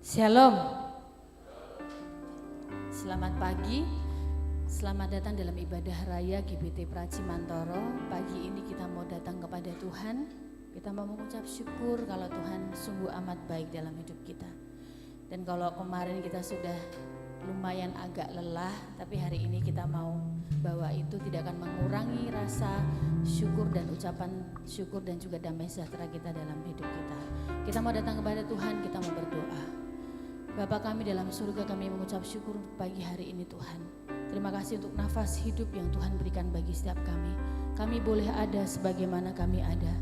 Shalom. Selamat pagi. Selamat datang dalam ibadah raya GBT Praji Mantoro. Pagi ini kita mau datang kepada Tuhan. Kita mau mengucap syukur kalau Tuhan sungguh amat baik dalam hidup kita. Dan kalau kemarin kita sudah lumayan agak lelah, tapi hari ini kita mau bahwa itu tidak akan mengurangi rasa syukur dan ucapan syukur dan juga damai sejahtera kita dalam hidup kita. Kita mau datang kepada Tuhan, kita mau berdoa. Bapa kami dalam surga, kami mengucap syukur untuk pagi hari ini Tuhan. Terima kasih untuk nafas hidup yang Tuhan berikan bagi setiap kami. Kami boleh ada sebagaimana kami ada.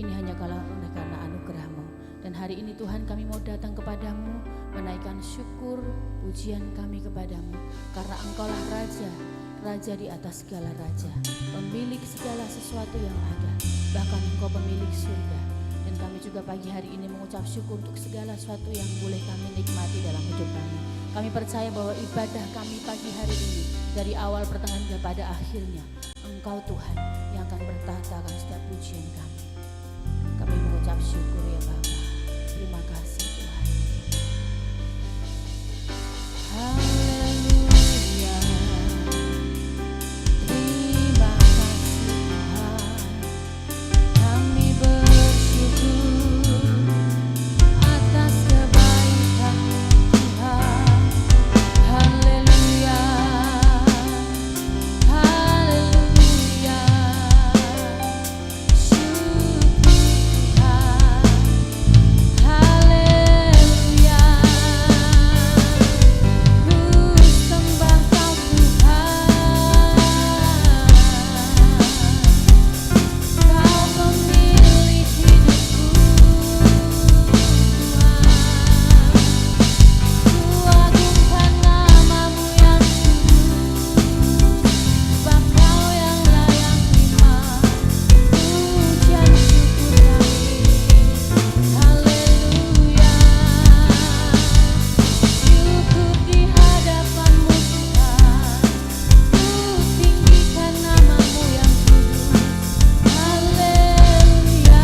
Ini hanya karena anugerah-Mu. Dan hari ini Tuhan kami mau datang kepadamu, menaikkan syukur, pujian kami kepadamu. Karena Engkaulah Raja, Raja di atas segala raja, pemilik segala sesuatu yang ada. Bahkan Engkau pemilik surga. Dan kami juga pagi hari ini mengucap syukur untuk segala sesuatu yang boleh kami nikmati dalam hidup kami. Kami percaya bahwa ibadah kami pagi hari ini dari awal pertengahan hingga pada akhirnya Engkau Tuhan yang akan bertata akan setiap pujian kami. Kami mengucap syukur ya Bapa. Terima kasih Tuhan. Haleluya. Terima kasih Tuhan. Kami bersyukur atas kebaikan Tuhan. Haleluya. Haleluya. Syukur Tuhan. Haleluya. Ku sembah Kau Tuhan. Kau pemilik hidupku Tuhan. Ku agungkan nama-Mu yang kudus, sebab Kau yang layak terima pujian syukur kami. Haleluya. Syukur di hadapan-Mu Tuhan, ku tinggikan nama-Mu yang kudus. Haleluya.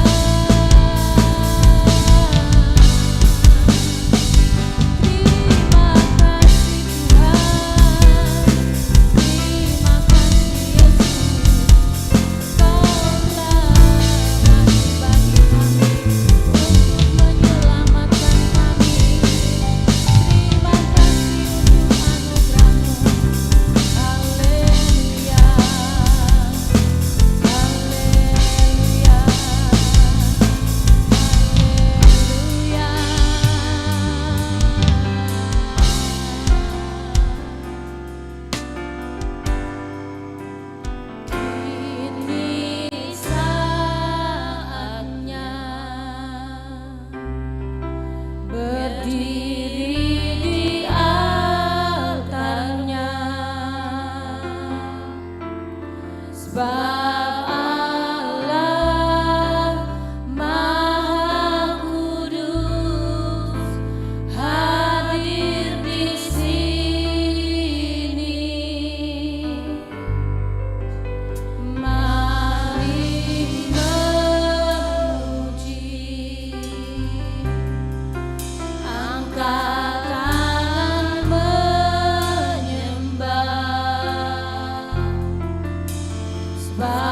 Terima kasih Tuhan, terima kasih Yesus. Kaulah mati bagi kami untuk menyelamatkan kami. Terima kasih untuk anugerah-Mu. Haleluya. Haleluya. Kini saatnya berdiri di altarnya, sebab Allah Maha Kudus hadir di sini. Mari memuji, angkat tangan menyembah, sebab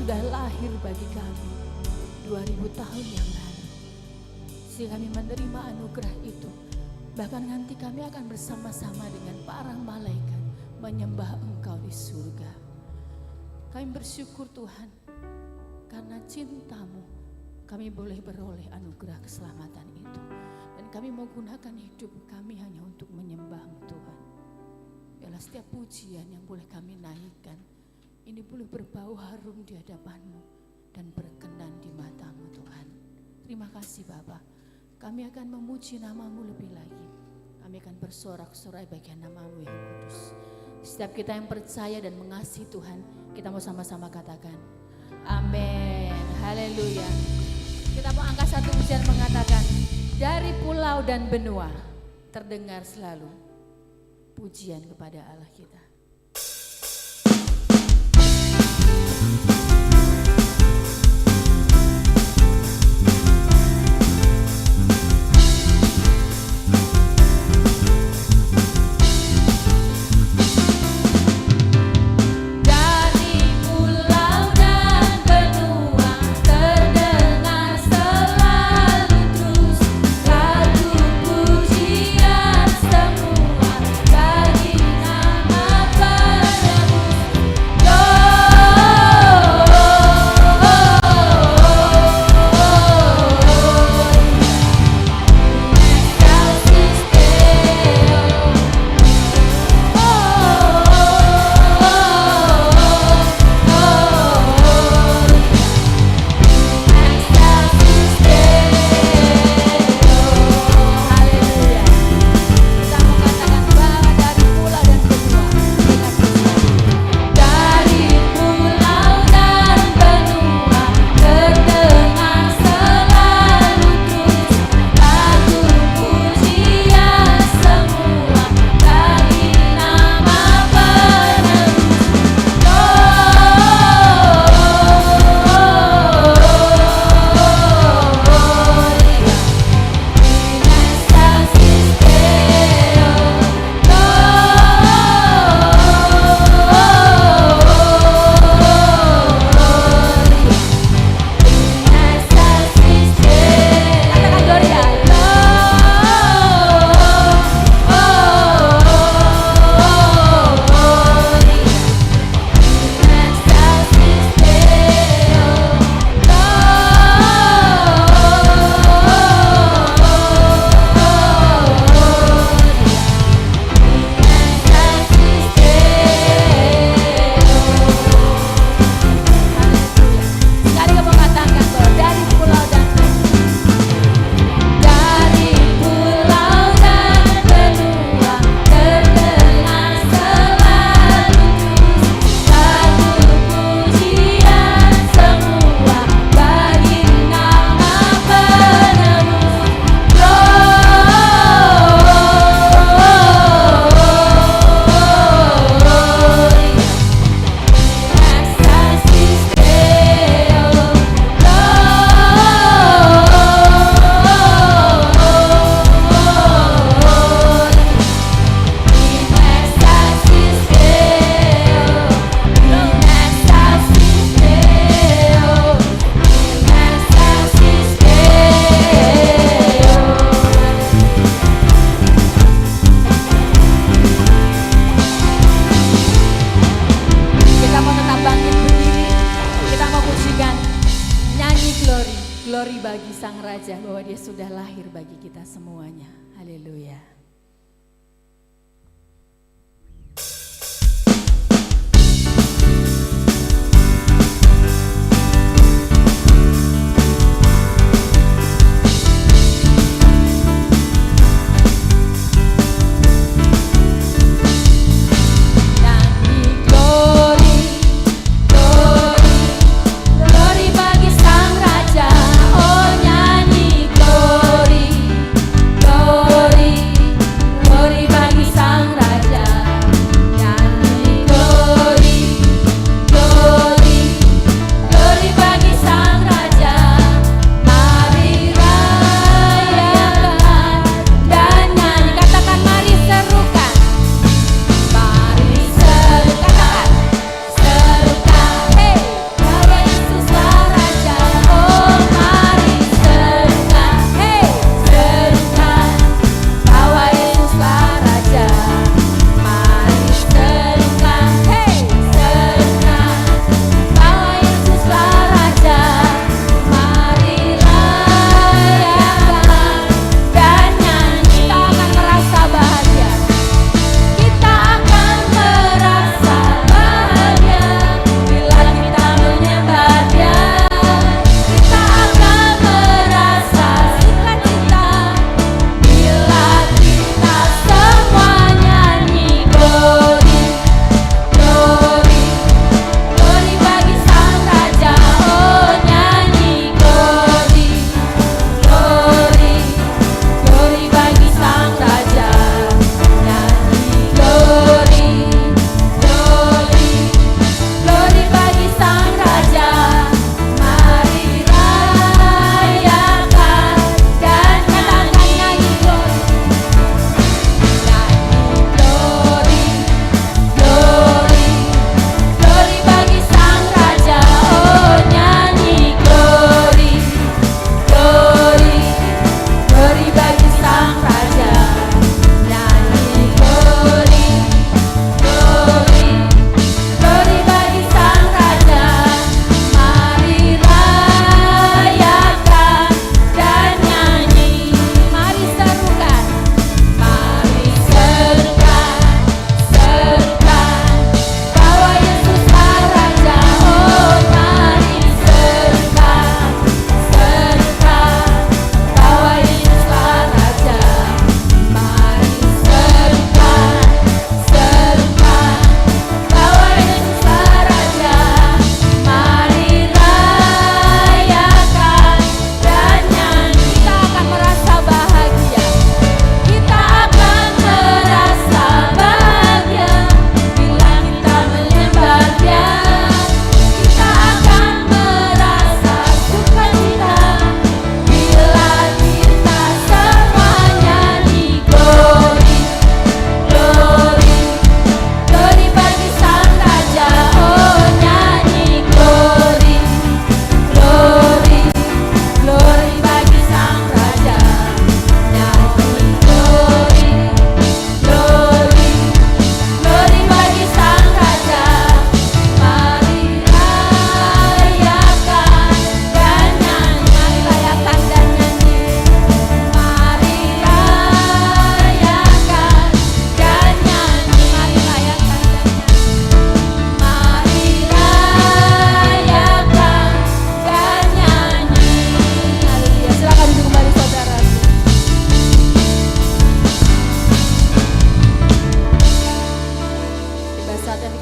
sudah lahir bagi kami 2000 tahun yang lalu. Sehingga kami menerima anugerah itu. Bahkan nanti kami akan bersama-sama dengan para malaikat menyembah Engkau di surga. Kami bersyukur Tuhan, karena cinta-Mu kami boleh beroleh anugerah keselamatan itu. Dan kami mau gunakan hidup kami hanya untuk menyembah-Mu Tuhan. Biarlah setiap pujian yang boleh kami naikkan, ini boleh berbau harum di hadapan-Mu dan berkenan di mata-Mu Tuhan. Terima kasih Bapa. Kami akan memuji nama-Mu lebih lagi. Kami akan bersorak-sorai bagian nama-Mu yang kudus. Setiap kita yang percaya dan mengasihi Tuhan, kita mau sama-sama katakan amin, haleluya. Kita mau angkat satu pujian mengatakan, dari pulau dan benua terdengar selalu pujian kepada Allah kita. Glory bagi Sang Raja bahwa Dia sudah lahir bagi kita semuanya. Haleluya. Glory,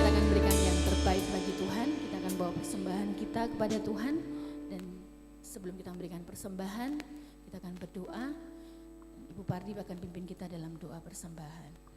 kita akan berikan yang terbaik bagi Tuhan. Kita akan bawa persembahan kita kepada Tuhan. Dan sebelum kita memberikan persembahan, kita akan berdoa. Ibu Pardi akan pimpin kita dalam doa persembahan.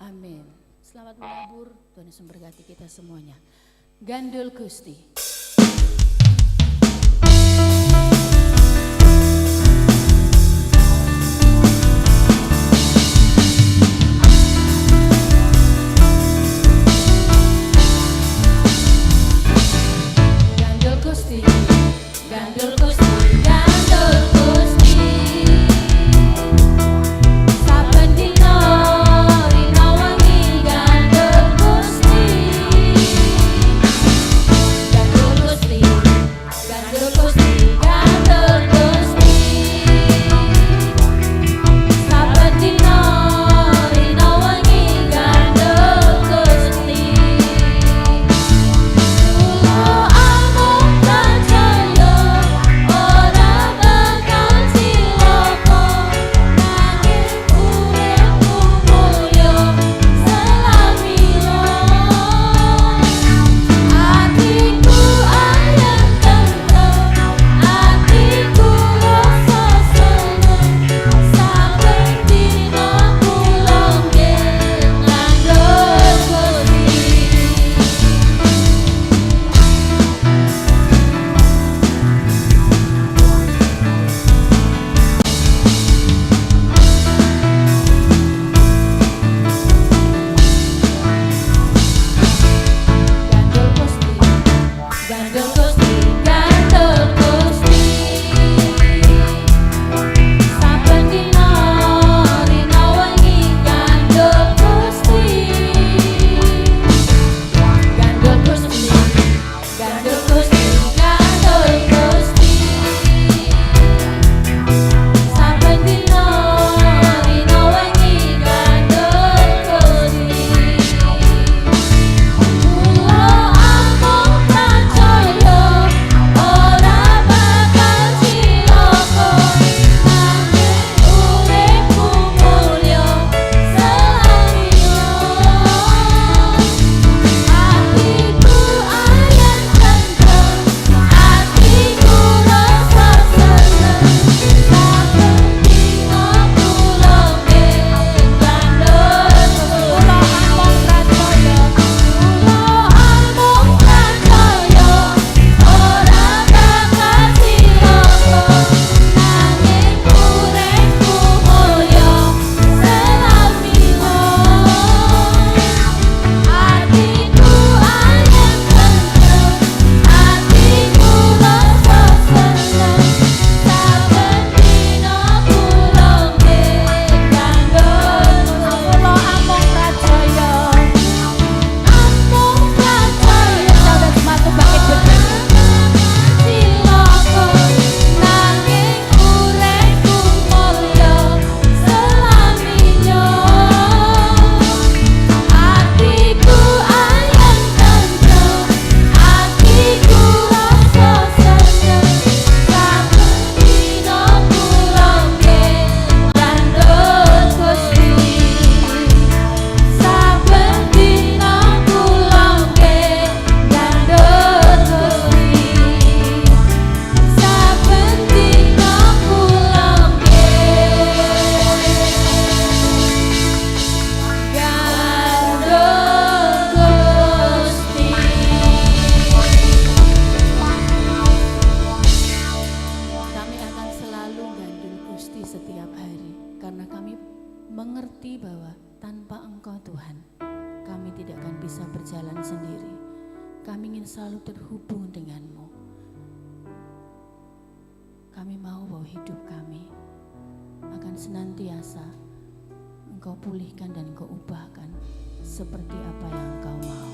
Amin. Selamat menabur, Tuhan Yesus memberkati kita semuanya. Gandul Gusti. Gandul Gusti, Gandul Gusti, Gandul Gusti. Saben dina rina wangi Gandul Gusti. Tuhan. Kami tidak akan bisa berjalan sendiri. Kami ingin selalu terhubung denganmu. Kami mau bahwa hidup kami akan senantiasa Engkau pulihkan dan Engkau ubahkan seperti apa yang Engkau mau.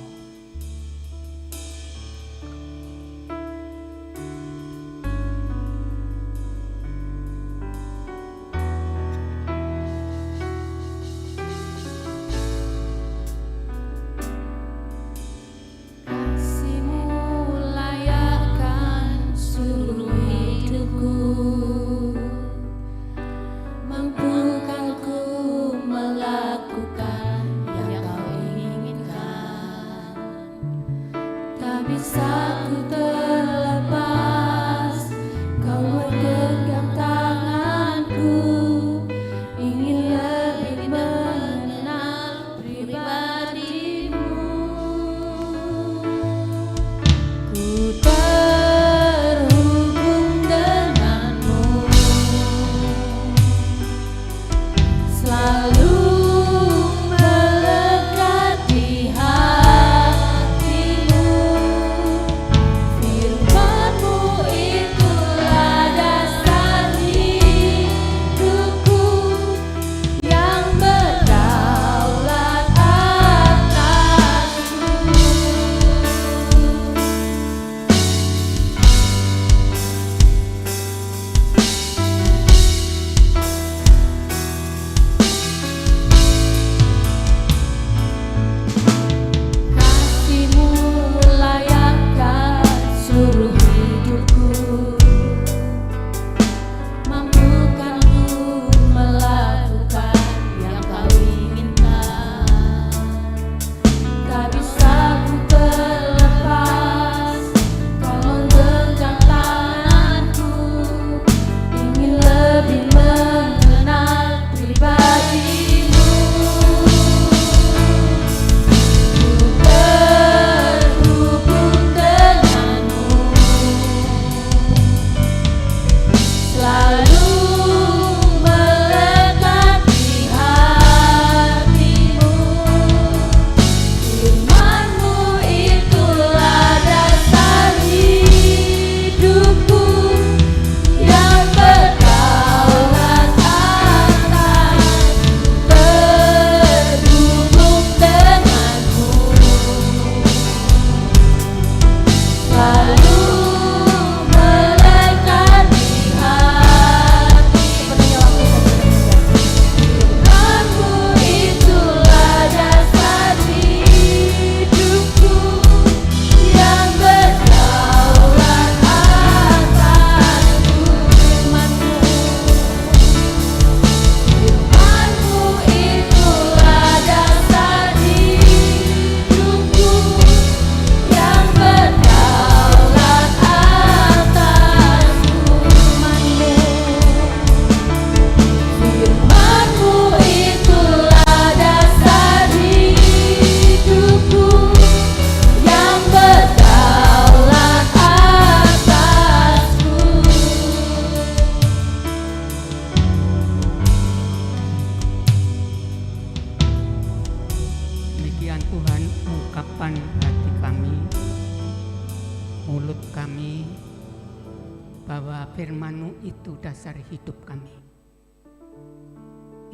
Firman-Mu itu dasar hidup kami.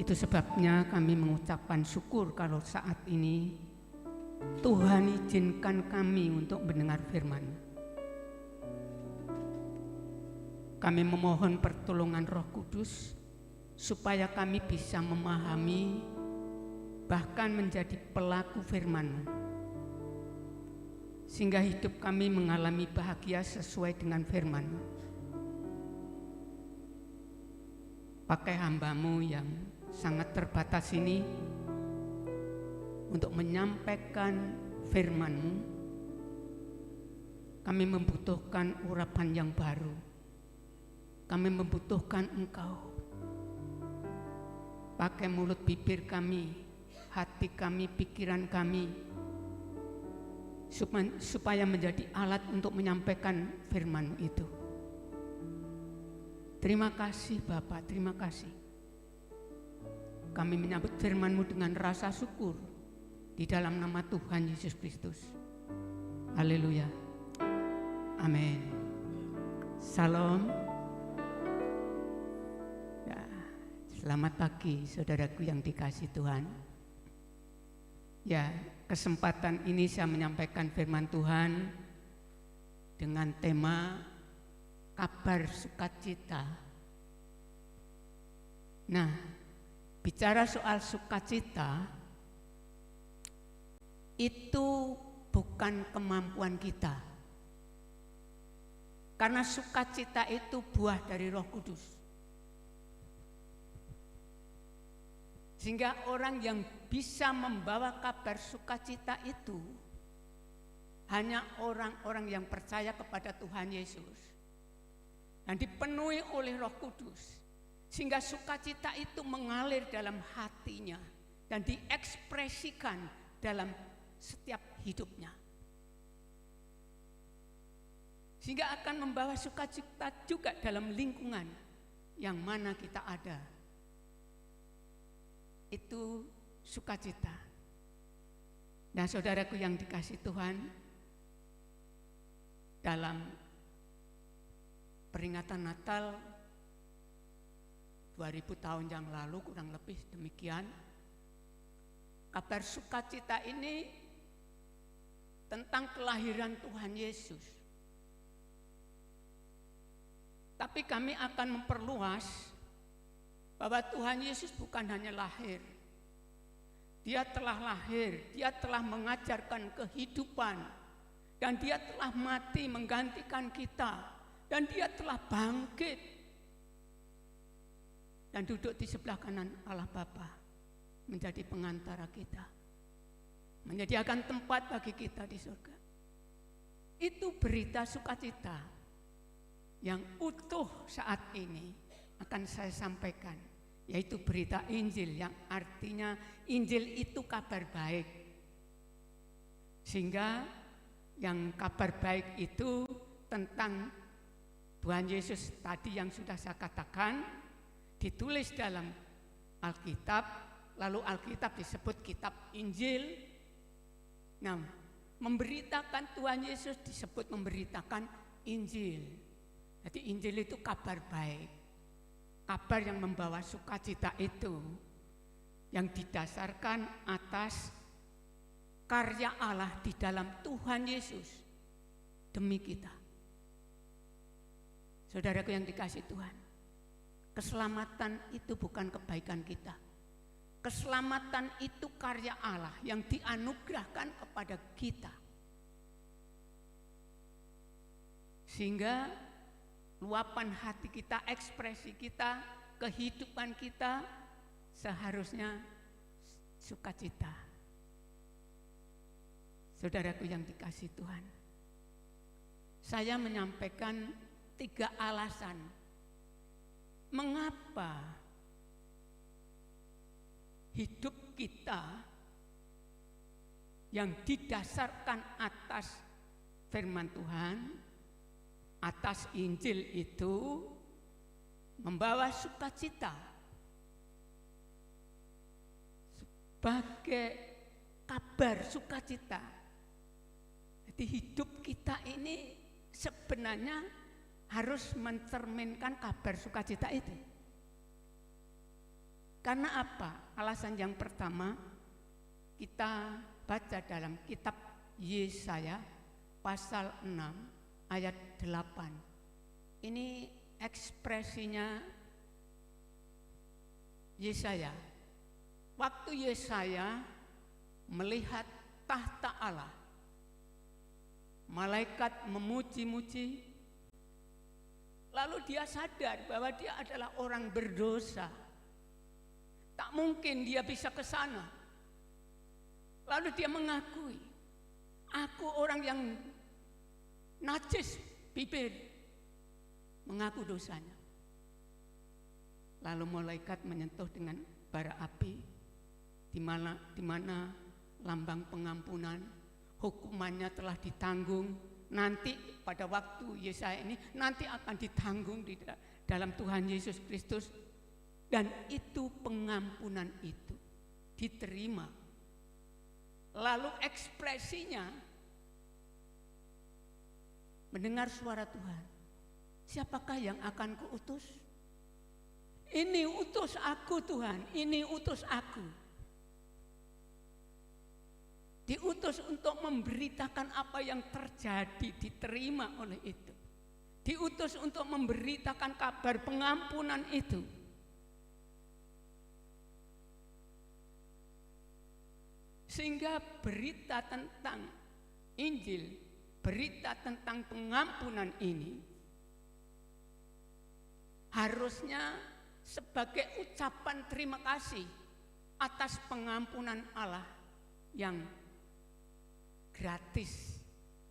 Itu sebabnya kami mengucapkan syukur kalau saat ini Tuhan izinkan kami untuk mendengar firman. Kami memohon pertolongan Roh Kudus supaya kami bisa memahami bahkan menjadi pelaku firman-Mu, sehingga hidup kami mengalami bahagia sesuai dengan firman-Mu. Pakai hamba-Mu yang sangat terbatas ini untuk menyampaikan firman-Mu. Kami membutuhkan urapan yang baru. Kami membutuhkan Engkau. Pakai mulut bibir kami, hati kami, pikiran kami, supaya menjadi alat untuk menyampaikan firman itu. Terima kasih Bapa, terima kasih. Kami menyambut firman-Mu dengan rasa syukur di dalam nama Tuhan Yesus Kristus. Haleluya. Amin. Salam. Ya, selamat pagi saudaraku yang dikasihi Tuhan. Ya, kesempatan ini saya menyampaikan firman Tuhan dengan tema kabar sukacita. Nah, bicara soal sukacita, itu bukan kemampuan kita. Karena sukacita itu buah dari Roh Kudus. Sehingga orang yang bisa membawa kabar sukacita itu hanya orang-orang yang percaya kepada Tuhan Yesus dan dipenuhi oleh Roh Kudus. Sehingga sukacita itu mengalir dalam hatinya dan diekspresikan dalam setiap hidupnya. Sehingga akan membawa sukacita juga dalam lingkungan yang mana kita ada. Itu sukacita. Nah, saudaraku yang dikasihi Tuhan, dalam peringatan Natal 2000 tahun yang lalu, kurang lebih demikian, kabar sukacita ini tentang kelahiran Tuhan Yesus. Tapi kami akan memperluas bahwa Tuhan Yesus bukan hanya lahir. Dia telah lahir, dia telah mengajarkan kehidupan, dan dia telah mati menggantikan kita, dan dia telah bangkit dan duduk di sebelah kanan Allah Bapa menjadi pengantara kita, menyediakan tempat bagi kita di surga. Itu berita sukacita yang utuh saat ini akan saya sampaikan, yaitu berita Injil, yang artinya Injil itu kabar baik. Sehingga yang kabar baik itu tentang Tuhan Yesus tadi yang sudah saya katakan, ditulis dalam Alkitab, lalu Alkitab disebut kitab Injil. Nah, memberitakan Tuhan Yesus disebut memberitakan Injil. Jadi Injil itu kabar baik. Kabar yang membawa sukacita itu, yang didasarkan atas karya Allah di dalam Tuhan Yesus demi kita. Saudaraku yang dikasihi Tuhan, keselamatan itu bukan kebaikan kita. Keselamatan itu karya Allah yang dianugerahkan kepada kita. Sehingga luapan hati kita, ekspresi kita, kehidupan kita seharusnya sukacita. Saudaraku yang dikasihi Tuhan, saya menyampaikan 3 alasan mengapa hidup kita yang didasarkan atas firman Tuhan, atas Injil itu membawa sukacita sebagai kabar sukacita. Jadi hidup kita ini sebenarnya harus mencerminkan kabar sukacita itu. Karena apa? Alasan yang pertama, kita baca dalam kitab Yesaya pasal 6 ayat 8. Ini ekspresinya Yesaya. Waktu Yesaya melihat tahta Allah, malaikat memuji-muji, lalu dia sadar bahwa dia adalah orang berdosa. Tak mungkin dia bisa ke sana. Lalu dia mengakui, aku orang yang najis bibir, mengaku dosanya. Lalu malaikat menyentuh dengan bara api, di mana lambang pengampunan, hukumannya telah ditanggung. Nanti pada waktu Yesaya ini nanti akan ditanggung di dalam Tuhan Yesus Kristus, dan itu pengampunan itu diterima lalu ekspresinya mendengar suara Tuhan. Siapakah yang akan kuutus? Ini utus aku Tuhan, ini utus aku. Diutus untuk memberitakan apa yang terjadi, diterima oleh itu. Diutus untuk memberitakan kabar pengampunan itu. Sehingga berita tentang Injil, berita tentang pengampunan ini harusnya sebagai ucapan terima kasih atas pengampunan Allah yang gratis,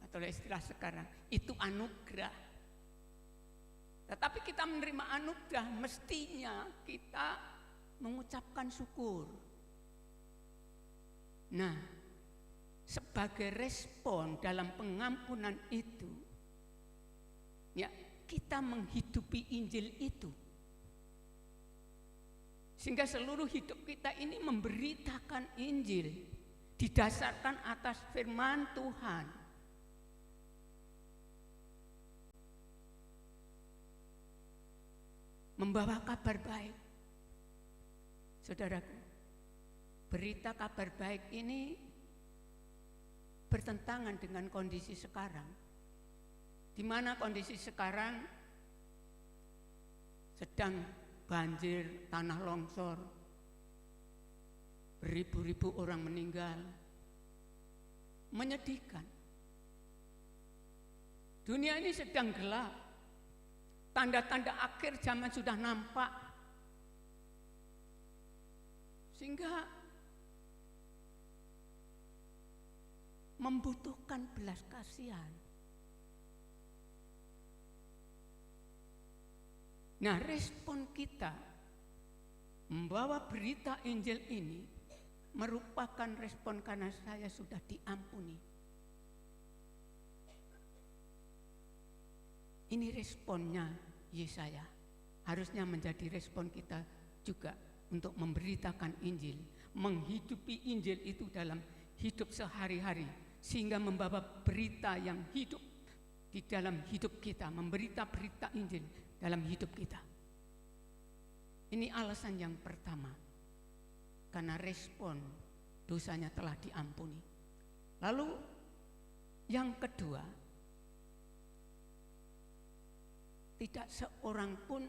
atau istilah sekarang itu anugerah. Tetapi kita menerima anugerah, mestinya kita mengucapkan syukur. Nah, sebagai respon dalam pengampunan itu, ya, kita menghidupi Injil itu. Sehingga seluruh hidup kita ini memberitakan Injil, didasarkan atas firman Tuhan. Membawa kabar baik. Saudaraku, berita kabar baik ini bertentangan dengan kondisi sekarang, di mana kondisi sekarang sedang banjir, tanah longsor, beribu-ribu orang meninggal. Menyedihkan. Dunia ini sedang gelap. Tanda-tanda akhir zaman sudah nampak. Sehingga membutuhkan belas kasihan. Nah, respon kita membawa berita Injil ini merupakan respon karena saya sudah diampuni. Ini responnya Yesaya. Harusnya menjadi respon kita juga untuk memberitakan Injil, menghidupi Injil itu dalam hidup sehari-hari, sehingga membawa berita yang hidup di dalam hidup kita, memberita berita Injil dalam hidup kita. Ini alasan yang pertama, karena respon dosanya telah diampuni. Lalu yang kedua, tidak seorang pun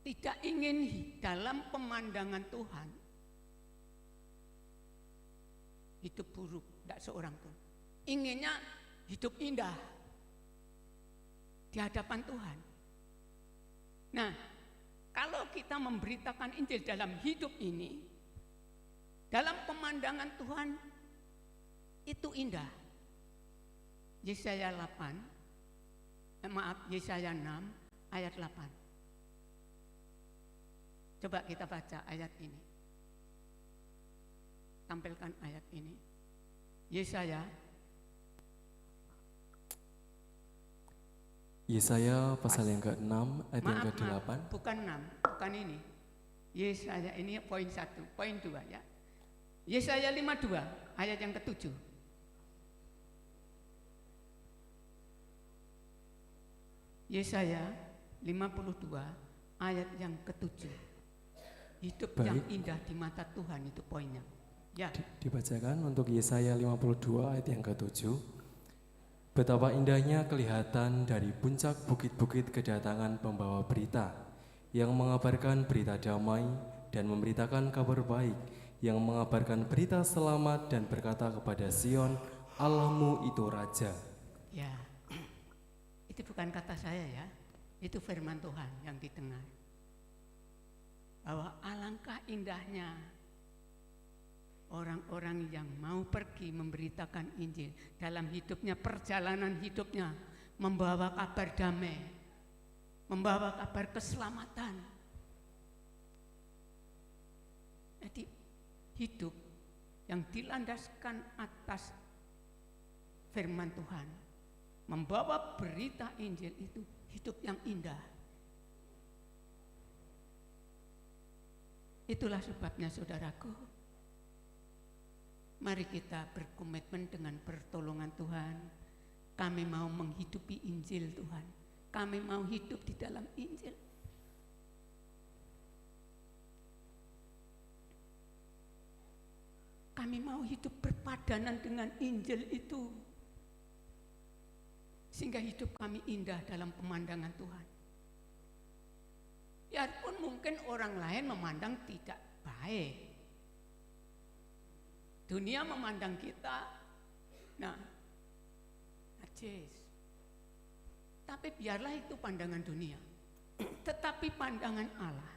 tidak ingin dalam pemandangan Tuhan hidup buruk, tidak seorang pun. Inginnya hidup indah di hadapan Tuhan. Nah, kalau kita memberitakan Injil dalam hidup ini, dalam pemandangan Tuhan itu indah. Yesaya 6 ayat 8. Coba kita baca ayat ini. Tampilkan ayat ini. Yesaya pasal yang ke-6 ayat yang ke-8. Bukan 6, bukan ini. Yesaya ini poin 1, poin 2 ya. Yesaya 52 ayat yang ke-7. Yesaya 52 ayat yang ke-7. Hidup yang indah di mata Tuhan, itu poinnya. Ya. Dibacakan untuk Yesaya 52 ayat yang ke-7. Betapa indahnya kelihatan dari puncak bukit-bukit kedatangan pembawa berita yang mengabarkan berita damai dan memberitakan kabar baik, yang mengabarkan berita selamat dan berkata kepada Sion, Allahmu itu Raja. Ya. Itu bukan kata saya ya, itu firman Tuhan yang didengar. Bahwa alangkah indahnya orang-orang yang mau pergi memberitakan Injil dalam hidupnya, perjalanan hidupnya, membawa kabar damai, membawa kabar keselamatan. Jadi hidup yang dilandaskan atas firman Tuhan, membawa berita Injil itu hidup yang indah. Itulah sebabnya saudaraku, mari kita berkomitmen dengan pertolongan Tuhan. Kami mau menghidupi Injil Tuhan. Kami mau hidup di dalam Injil. Kami mau hidup berpadanan dengan Injil itu. Sehingga hidup kami indah dalam pemandangan Tuhan. Biarpun mungkin orang lain memandang tidak baik. Dunia memandang kita, najis. Tapi biarlah itu pandangan dunia. Tetapi pandangan Allah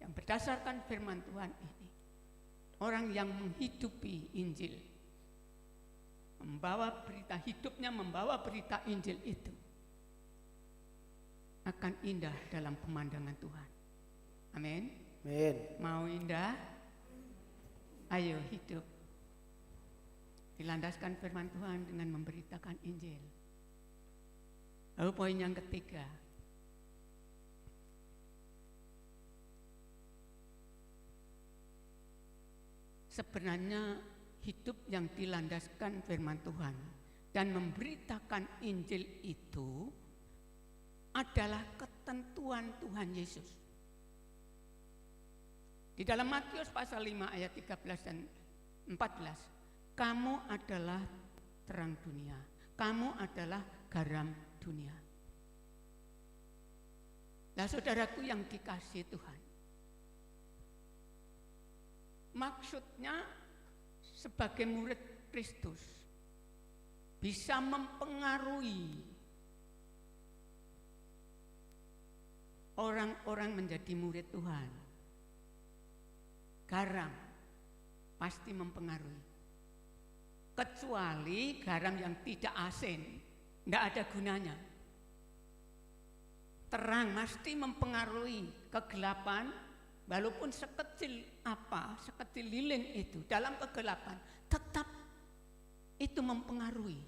yang berdasarkan firman Tuhan ini, orang yang menghidupi Injil, membawa berita hidupnya, membawa berita Injil itu akan indah dalam pemandangan Tuhan. Amin. Amin. Mau indah? Ayo hidup dilandaskan firman Tuhan dengan memberitakan Injil. Lalu poin yang ketiga, sebenarnya hidup yang dilandaskan firman Tuhan dan memberitakan Injil itu adalah ketentuan Tuhan Yesus. Di dalam Matius pasal 5 ayat 13 dan 14, kamu adalah terang dunia, kamu adalah garam dunia. Nah saudaraku yang dikasihi Tuhan, maksudnya sebagai murid Kristus bisa mempengaruhi orang-orang menjadi murid Tuhan. Garam pasti mempengaruhi. Kecuali garam yang tidak asin, tidak ada gunanya. Terang pasti mempengaruhi, kegelapan walaupun sekecil sekecil lilin itu dalam kegelapan tetap itu mempengaruhi.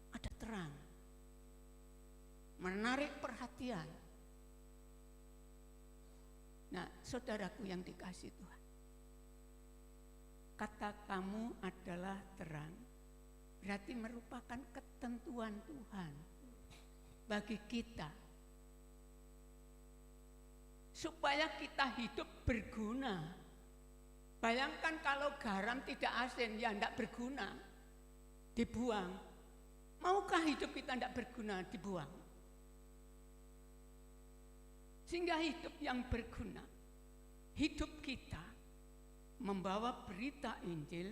Ada terang, menarik perhatian. Nah, saudaraku yang dikasihi Tuhan, kata kamu adalah terang berarti merupakan ketentuan Tuhan bagi kita supaya kita hidup berguna. Bayangkan kalau garam tidak asin, ya tidak berguna, dibuang. Maukah hidup kita tidak berguna, dibuang? Sehingga hidup yang berguna, hidup kita membawa berita Injil,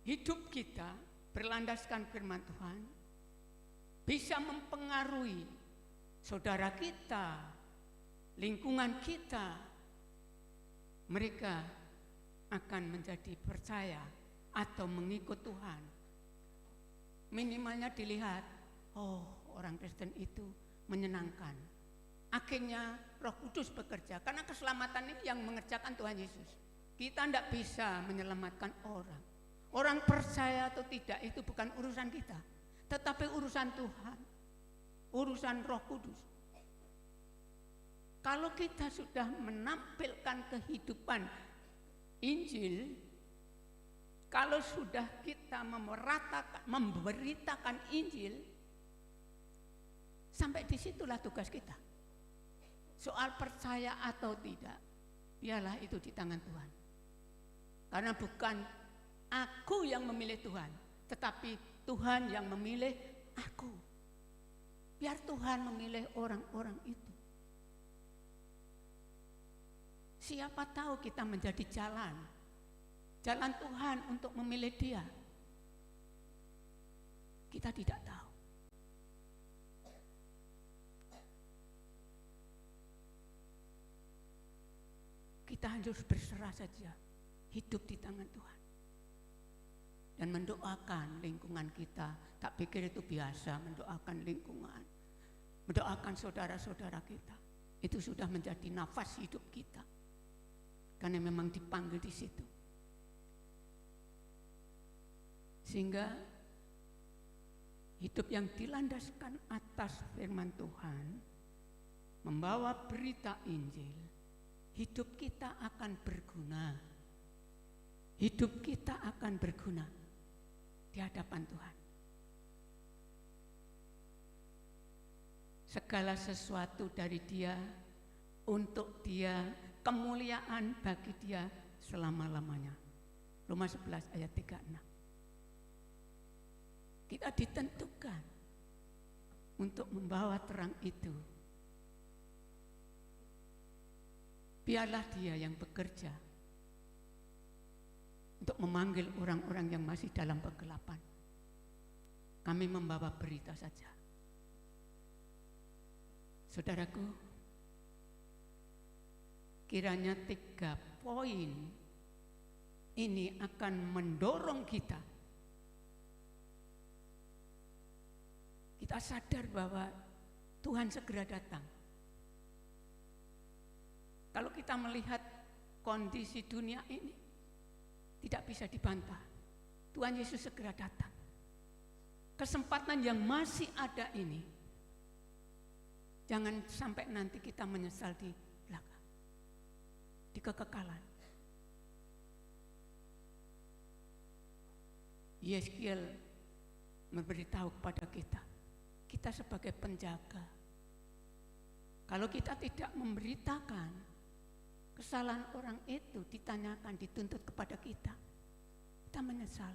hidup kita berlandaskan firman Tuhan, bisa mempengaruhi saudara kita, lingkungan kita. Mereka akan menjadi percaya atau mengikut Tuhan. Minimalnya dilihat, orang Kristen itu menyenangkan. Akhirnya Roh Kudus bekerja, karena keselamatan ini yang mengerjakan Tuhan Yesus. Kita tidak bisa menyelamatkan orang. Orang percaya atau tidak itu bukan urusan kita, tetapi urusan Tuhan, urusan Roh Kudus. Kalau kita sudah menampilkan kehidupan Injil, kalau sudah kita memberitakan Injil, sampai disitulah tugas kita. Soal percaya atau tidak, biarlah itu di tangan Tuhan. Karena bukan aku yang memilih Tuhan, tetapi Tuhan yang memilih aku. Biar Tuhan memilih orang-orang itu. Siapa tahu kita menjadi jalan Tuhan untuk memilih dia. Kita tidak tahu. Kita harus berserah saja, hidup di tangan Tuhan. Dan mendoakan lingkungan kita. Tak pikir itu biasa, mendoakan lingkungan, mendoakan saudara-saudara kita. Itu sudah menjadi nafas hidup kita. Karena memang dipanggil di situ. Sehingga hidup yang dilandaskan atas firman Tuhan membawa berita Injil, hidup kita akan berguna. Hidup kita akan berguna di hadapan Tuhan. Segala sesuatu dari Dia, untuk Dia, kemuliaan bagi Dia selama-lamanya. Roma 11 ayat 36. Kita ditentukan untuk membawa terang itu. Biarlah Dia yang bekerja untuk memanggil orang-orang yang masih dalam kegelapan. Kami membawa berita saja. Saudaraku, kiranya 3 poin ini akan mendorong kita. Kita sadar bahwa Tuhan segera datang. Kalau kita melihat kondisi dunia ini, tidak bisa dibantah. Tuhan Yesus segera datang. Kesempatan yang masih ada ini, jangan sampai nanti kita menyesal di belakang, di kekekalan. Yeskiel memberitahu kepada kita sebagai penjaga, kalau kita tidak memberitakan kesalahan orang itu, ditanyakan, dituntut kepada kita menyesal.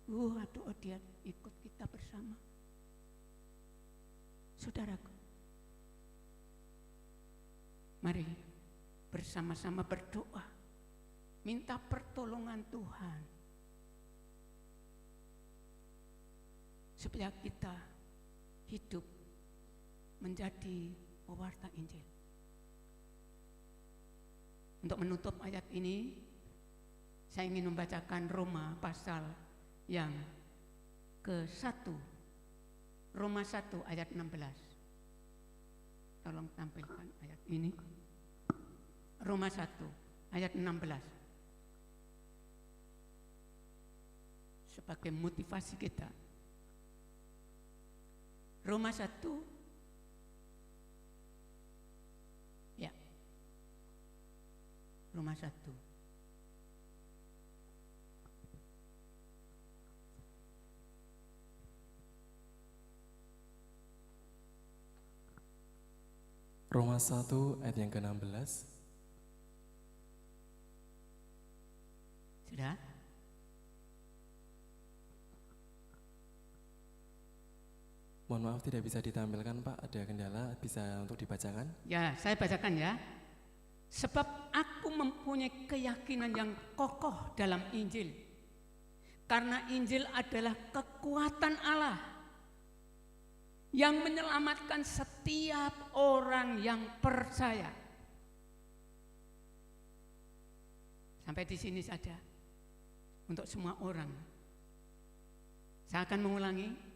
Aduh, dia ikut kita bersama. Saudaraku, mari bersama-sama berdoa, minta pertolongan Tuhan, supaya kita hidup menjadi pewarta Injil. Untuk menutup ayat ini, saya ingin membacakan Roma pasal yang ke-1, Roma 1 ayat 16. Tolong tampilkan ayat ini. Roma 1 ayat 16. Sebagai motivasi kita. Roma 1. Ya. Roma 1. Roma 1 ayat yang ke-16. Sudah? Mohon maaf tidak bisa ditampilkan Pak, ada kendala, bisa untuk dibacakan? Ya, saya bacakan ya. Sebab aku mempunyai keyakinan yang kokoh dalam Injil. Karena Injil adalah kekuatan Allah yang menyelamatkan setiap orang yang percaya. Sampai di sini saja untuk semua orang. Saya akan mengulangi.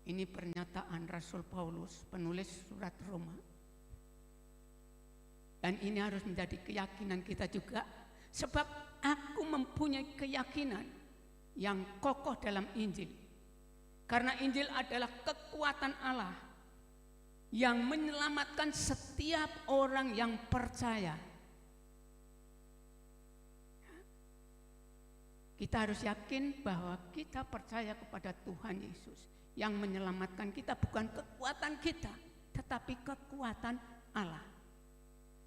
Ini pernyataan Rasul Paulus, penulis surat Roma. Dan ini harus menjadi keyakinan kita juga, sebab aku mempunyai keyakinan yang kokoh dalam Injil. Karena Injil adalah kekuatan Allah yang menyelamatkan setiap orang yang percaya. Kita harus yakin bahwa kita percaya kepada Tuhan Yesus yang menyelamatkan kita, bukan kekuatan kita, tetapi kekuatan Allah.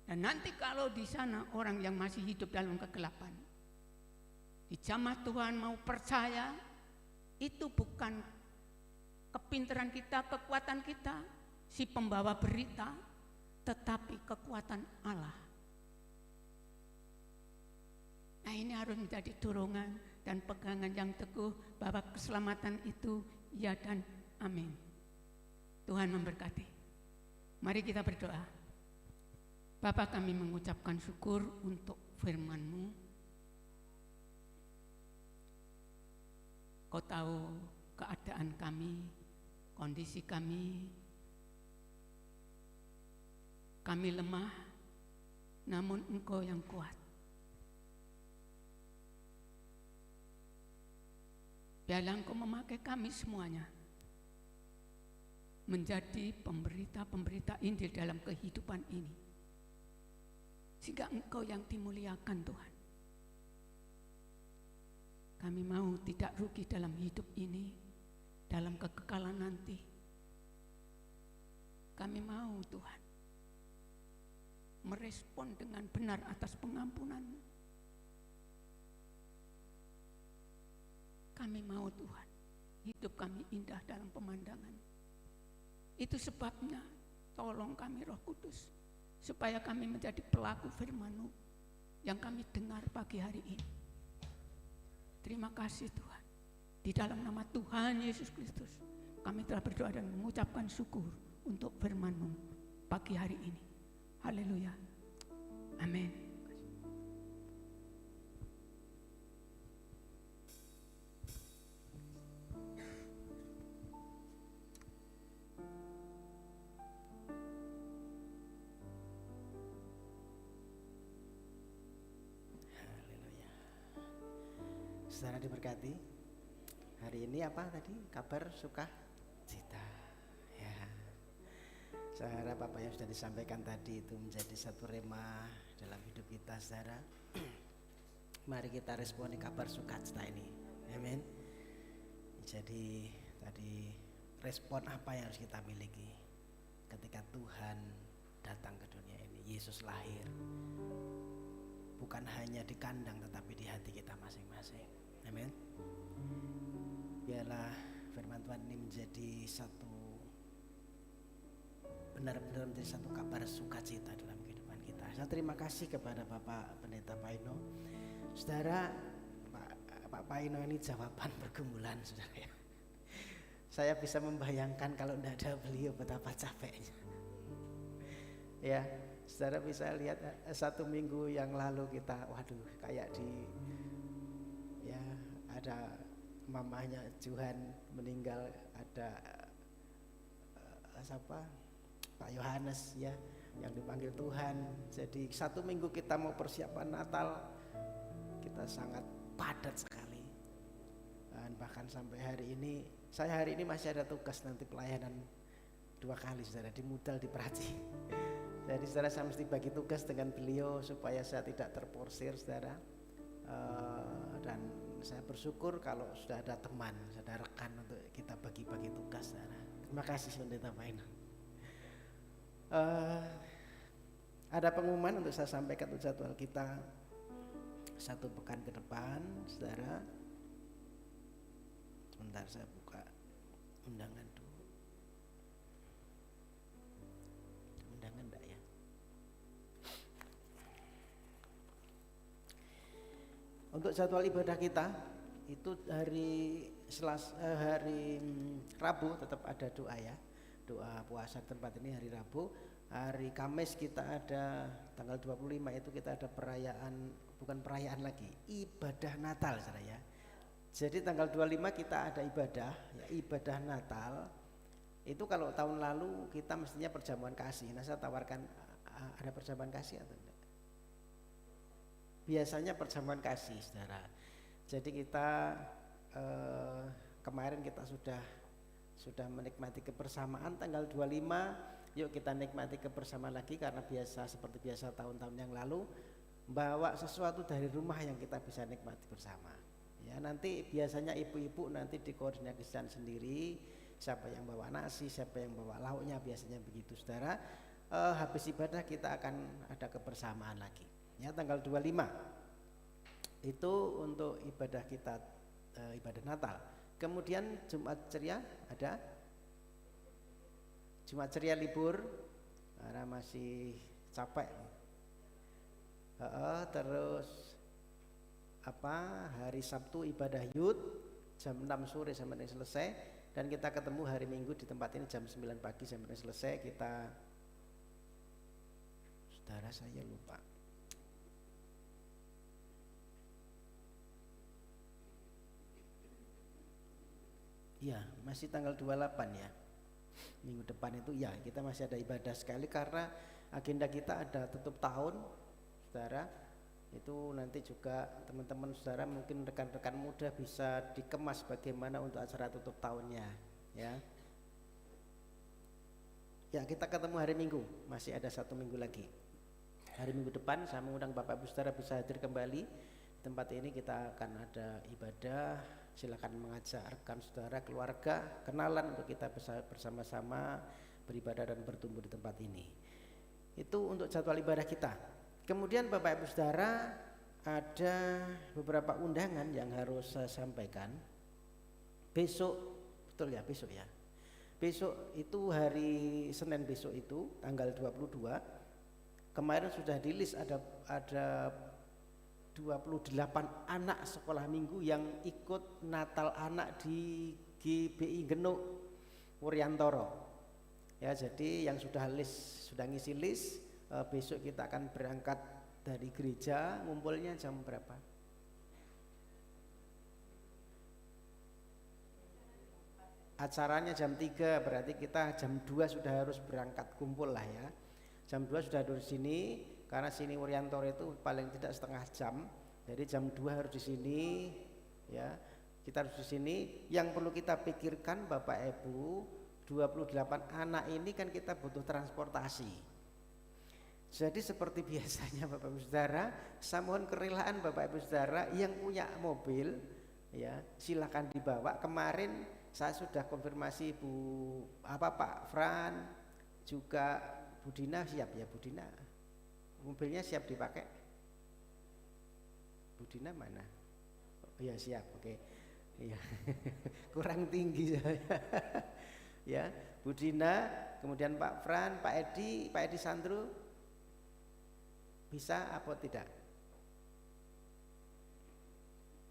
Dan nanti kalau di sana orang yang masih hidup dalam kegelapan, di jamaah Tuhan mau percaya, itu bukan kepintaran kita, kekuatan kita, si pembawa berita, tetapi kekuatan Allah. Nah, ini harus menjadi dorongan dan pegangan yang teguh bahwa keselamatan itu ya dan amin. Tuhan memberkati. Mari kita berdoa. Bapa, kami mengucapkan syukur untuk firman-Mu. Kau tahu keadaan kami, kondisi kami. Kami lemah, namun Engkau yang kuat. Biarlah Engkau memakai kami semuanya menjadi pemberita-pemberita Injil dalam kehidupan ini. Sehingga Engkau yang dimuliakan Tuhan. Kami mau tidak rugi dalam hidup ini, dalam kekekalan nanti. Kami mau Tuhan merespon dengan benar atas pengampunan-Mu. Kami mau Tuhan, hidup kami indah dalam pemandangan. Itu sebabnya tolong kami Roh Kudus, supaya kami menjadi pelaku firman-Mu yang kami dengar pagi hari ini. Terima kasih Tuhan. Di dalam nama Tuhan Yesus Kristus, kami telah berdoa dan mengucapkan syukur untuk firman-Mu pagi hari ini. Haleluya. Amin. Saudara diberkati. Hari ini apa tadi? Kabar sukacita. Ya. Saya harap apa yang sudah disampaikan tadi itu menjadi satu rema dalam hidup kita, saudara. Mari kita responi kabar sukacita ini. Amin. Jadi tadi respon apa yang harus kita miliki ketika Tuhan datang ke dunia ini. Yesus lahir. Bukan hanya di kandang tetapi di hati kita masing-masing. Amin. Biarlah firman Tuhan ini menjadi benar-benar menjadi satu kabar sukacita dalam kehidupan kita. Saya terima kasih kepada Bapak Pendeta Paino. Saudara, Pak Paino ini jawaban pergumulan, saudara ya. Saya bisa membayangkan kalau tidak ada beliau betapa capeknya. Ya, saudara bisa lihat 1 minggu yang lalu kita, waduh, kayak ada mamanya Johan meninggal, ada Pak Yohanes ya yang dipanggil Tuhan. Jadi 1 minggu kita mau persiapan Natal, kita sangat padat sekali. Dan bahkan sampai hari ini, saya hari ini masih ada tugas nanti pelayanan 2 kali, saudara, di Mudal, di Praci. Jadi saudara, saya mesti bagi tugas dengan beliau supaya saya tidak terporsir, saudara. Dan saya bersyukur kalau sudah ada teman, sudah rekan untuk kita bagi-bagi tugas, saudara. Terima kasih Pendeta Paino. Ada pengumuman untuk saya sampaikan untuk jadwal kita 1 pekan ke depan, saudara. Sebentar saya buka undangan dulu. Undangan enggak ya? Untuk jadwal ibadah kita itu hari Rabu tetap ada doa ya. Doa puasa tempat ini hari Rabu. Hari Kamis kita ada tanggal 25 itu kita ada perayaan, bukan perayaan lagi, ibadah Natal, saudara ya. Jadi tanggal 25 kita ada ibadah, ya, ibadah Natal. Itu kalau tahun lalu kita mestinya perjamuan kasih. Nah, saya tawarkan ada perjamuan kasih atau enggak? Biasanya perjamuan kasih, saudara. Jadi kita kemarin kita sudah menikmati kebersamaan. Tanggal 25 yuk kita nikmati kebersamaan lagi, karena seperti biasa tahun-tahun yang lalu bawa sesuatu dari rumah yang kita bisa nikmati bersama. Ya, nanti biasanya ibu-ibu nanti dikoordinasikan sendiri, siapa yang bawa nasi, siapa yang bawa lauknya, biasanya begitu, saudara. Habis ibadah kita akan ada kebersamaan lagi. Ya, tanggal 25 itu untuk ibadah kita, ibadah Natal. Kemudian Jumat ceria ada, Jumat ceria libur karena masih capek. Terus hari Sabtu ibadah Yud jam 6 sore sampai selesai, dan kita ketemu hari Minggu di tempat ini jam 9 pagi sampai selesai. Saudara, saya lupa. Iya, masih tanggal 28 ya. Minggu depan itu ya, kita masih ada ibadah sekali karena agenda kita ada tutup tahun, saudara. Itu nanti juga teman-teman saudara, mungkin rekan-rekan muda bisa dikemas bagaimana untuk acara tutup tahunnya, ya. Ya, kita ketemu hari Minggu, masih ada 1 minggu lagi. Hari Minggu depan saya mengundang Bapak Ibu Saudara bisa hadir kembali. Di tempat ini kita akan ada ibadah. Silakan mengajak rekan saudara, keluarga, kenalan untuk kita bersama-sama beribadah dan bertumbuh di tempat ini. Itu untuk jadwal ibadah kita. Kemudian Bapak Ibu Saudara, ada beberapa undangan yang harus saya sampaikan. Besok, betul ya, besok ya. Besok itu hari Senin, besok itu tanggal 22. Kemarin sudah di list ada 28 anak sekolah minggu yang ikut Natal anak di GBI Genuk Wuryantoro. Ya, jadi yang sudah ngisi list, besok kita akan berangkat dari gereja. Ngumpulnya jam berapa? Acaranya jam 3, berarti kita jam 2 sudah harus berangkat kumpul lah ya. Jam 2 sudah harus di sini, karena sini Wuryantoro itu paling tidak setengah jam. Jadi jam 2 harus di sini ya. Kita harus di sini. Yang perlu kita pikirkan Bapak Ibu, 28 anak ini kan kita butuh transportasi. Jadi seperti biasanya Bapak Ibu Saudara, saya mohon kerelaan Bapak Ibu Saudara yang punya mobil ya, silakan dibawa. Kemarin saya sudah konfirmasi Pak Fran, juga Bu Dina siap ya. Bu Dina mobilnya siap dipakai. Bu Dina mana? Oh ya siap, oke. Iya. Kurang tinggi saya. Ya, Bu Dina, kemudian Pak Fran, Pak Edi Sandro bisa apa tidak?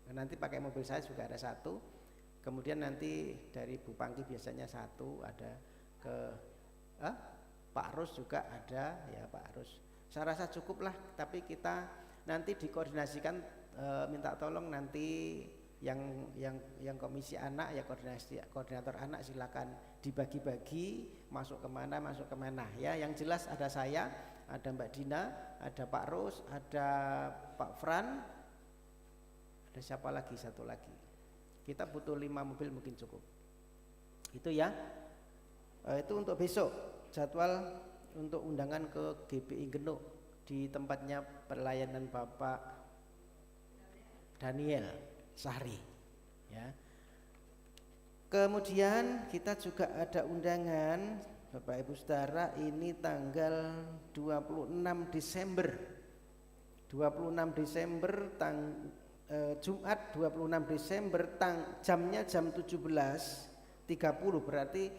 Nah, nanti pakai mobil saya juga ada 1. Kemudian nanti dari Bu Pangki biasanya 1, ada ke Pak Rus juga ada ya, Pak Rus. Saya rasa cukup lah, tapi kita nanti dikoordinasikan, minta tolong nanti yang komisi anak ya, koordinator anak silakan dibagi-bagi masuk kemana ya. Yang jelas ada saya, ada Mbak Dina, ada Pak Rus, ada Pak Fran, ada siapa lagi, 1 lagi. Kita butuh 5 mobil mungkin cukup. Itu ya. Itu untuk besok. Jadwal untuk undangan ke GBI Genuk di tempatnya pelayanan Bapak Daniel Sahri ya. Kemudian kita juga ada undangan Bapak Ibu Saudara, ini tanggal 26 Desember. 26 Desember Jumat 26 Desember jamnya jam 17.30, berarti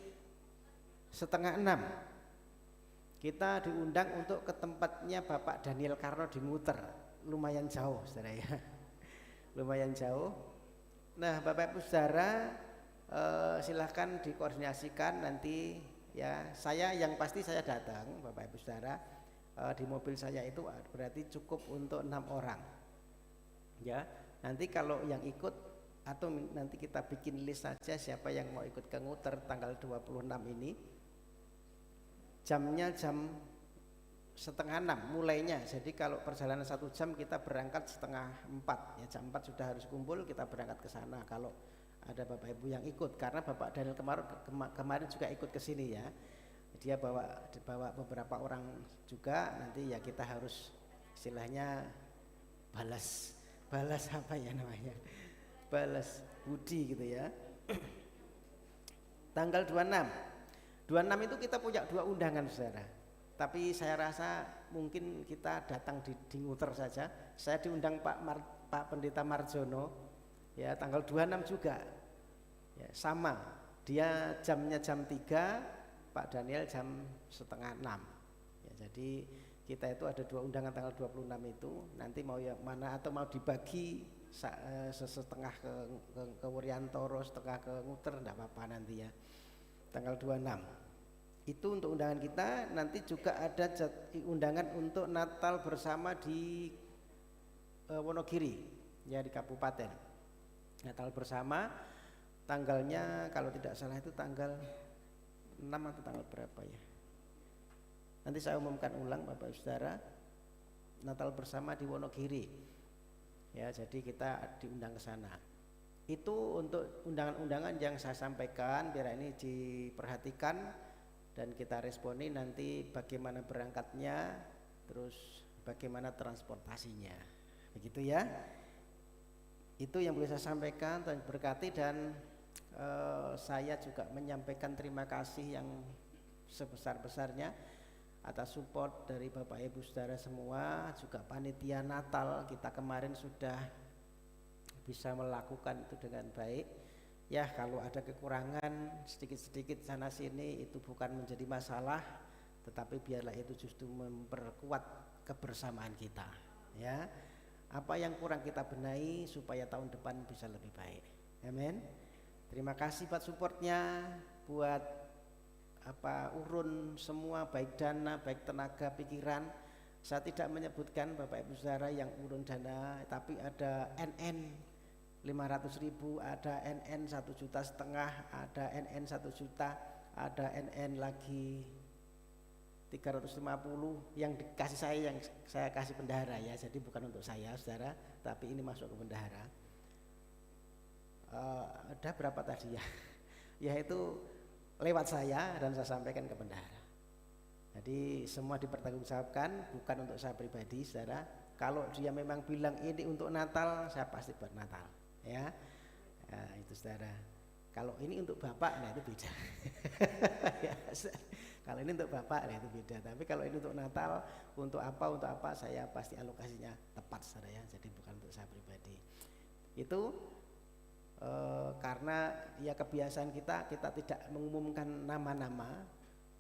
setengah 6. Kita diundang untuk ke tempatnya Bapak Daniel Karno di Muter. Lumayan jauh saudara ya. Lumayan jauh. Nah Bapak Ibu Saudara, silahkan dikoordinasikan nanti ya. Saya yang pasti saya datang Bapak Ibu Saudara. Di mobil saya itu berarti cukup untuk 6 orang ya. Nanti kalau yang ikut atau nanti kita bikin list saja siapa yang mau ikut ke Nguter tanggal 26 ini. Jamnya jam setengah 6 mulainya. Jadi kalau perjalanan 1 jam kita berangkat setengah 4 ya, jam 4 sudah harus kumpul, kita berangkat ke sana kalau ada Bapak Ibu yang ikut. Karena Bapak Daniel kemarin juga ikut ke sini ya. Dia bawa beberapa orang juga, nanti ya kita harus istilahnya balas apa ya namanya, balas budi gitu ya. Tanggal 26 itu kita punya 2 undangan saudara, tapi saya rasa mungkin kita datang di Nguter saja. Saya diundang Pak Pendeta Marjono ya, tanggal 26 juga ya, sama dia jamnya jam 3, Pak Daniel jam setengah 6 ya. Jadi kita itu ada 2 undangan tanggal 26 itu. Nanti mau yang mana, atau mau dibagi setengah ke Wuryantoro, setengah ke Nguter, enggak apa-apa nanti ya. Tanggal 26 itu untuk undangan kita. Nanti juga ada undangan untuk Natal bersama di Wonogiri ya, di kabupaten. Natal bersama tanggalnya kalau tidak salah itu tanggal 6 atau tanggal berapa ya. Nanti saya umumkan ulang Bapak Ibu Saudara. Natal bersama di Wonogiri ya, jadi kita diundang ke sana. Itu untuk undangan-undangan yang saya sampaikan, biar ini diperhatikan. dan kita responi nanti bagaimana berangkatnya, terus bagaimana transportasinya. Begitu ya. Itu yang boleh saya sampaikan, Tuhan berkati. Dan saya juga menyampaikan terima kasih yang sebesar-besarnya atas support dari Bapak Ibu Saudara semua, juga panitia Natal kita kemarin sudah bisa melakukan itu dengan baik. Ya, kalau ada kekurangan sedikit-sedikit sana sini itu bukan menjadi masalah, tetapi biarlah itu justru memperkuat kebersamaan kita. Ya, apa yang kurang kita benahi supaya tahun depan bisa lebih baik. Amin. Terima kasih buat supportnya, buat urun semua, baik dana, baik tenaga, pikiran. Saya tidak menyebutkan Bapak Ibu Saudara yang urun dana, tapi ada NN 500.000, ada NN 1,5 juta, ada NN 1 juta, ada NN lagi 350 yang dikasih saya, yang saya kasih bendahara ya. Jadi bukan untuk saya Saudara, tapi ini masuk ke bendahara. Ada berapa tadi ya? Yaitu lewat saya dan saya sampaikan ke bendahara. Jadi semua dipertanggungjawabkan, bukan untuk saya pribadi Saudara. Kalau dia memang bilang ini untuk Natal, saya pasti buat Natal ya. Nah, itu Saudara. Kalau ini untuk Bapak, nah itu beda. Ya, kalau ini untuk Bapak, nah itu beda. Tapi kalau ini untuk Natal, untuk apa, saya pasti alokasinya tepat Saudara ya. Jadi bukan untuk saya pribadi. Itu karena ya kebiasaan kita tidak mengumumkan nama-nama,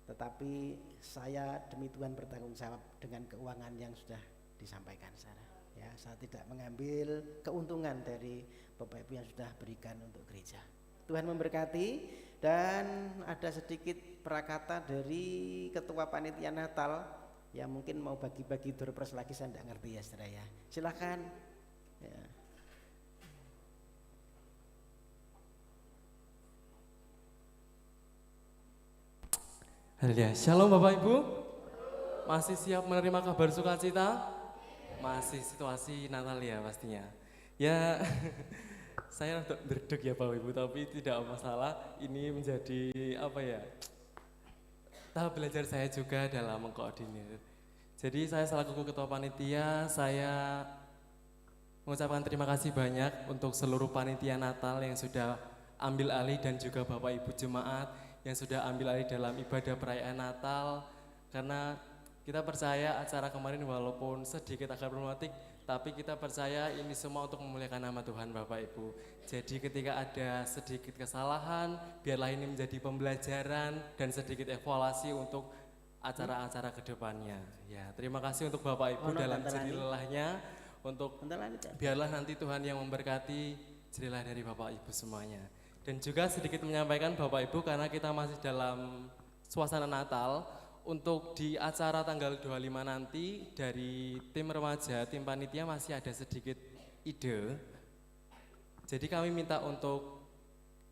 tetapi saya demi Tuhan bertanggung jawab dengan keuangan yang sudah disampaikan Saudara. Ya, saya tidak mengambil keuntungan dari Bapak Ibu yang sudah berikan untuk gereja. Tuhan memberkati. Dan ada sedikit prakata dari Ketua Panitia Natal yang mungkin mau bagi-bagi door prize lagi, saya tidak ngerti ya Saudara ya. Silakan. Ya. Haleluya. Shalom Bapak Ibu. Masih siap menerima kabar sukacita? Masih situasi Natal ya pastinya. Ya, saya rada berdeg ya Bapak Ibu, tapi tidak masalah. Ini menjadi tahap belajar saya juga dalam mengkoordinir. Jadi saya selaku Ketua Panitia, saya mengucapkan terima kasih banyak untuk seluruh panitia Natal yang sudah ambil alih, dan juga Bapak Ibu Jemaat yang sudah ambil alih dalam ibadah perayaan Natal. Karena kita percaya acara kemarin walaupun sedikit agak problematik, tapi kita percaya ini semua untuk memuliakan nama Tuhan Bapak Ibu. Jadi ketika ada sedikit kesalahan, biarlah ini menjadi pembelajaran dan sedikit evaluasi untuk acara-acara kedepannya. Ya, terima kasih untuk Bapak Ibu dalam jerih lelahnya, untuk biarlah nanti Tuhan yang memberkati jerih lelah dari Bapak Ibu semuanya. Dan juga sedikit menyampaikan Bapak Ibu, karena kita masih dalam suasana Natal, untuk di acara tanggal 25 nanti dari tim remaja, tim panitia masih ada sedikit ide. Jadi kami minta untuk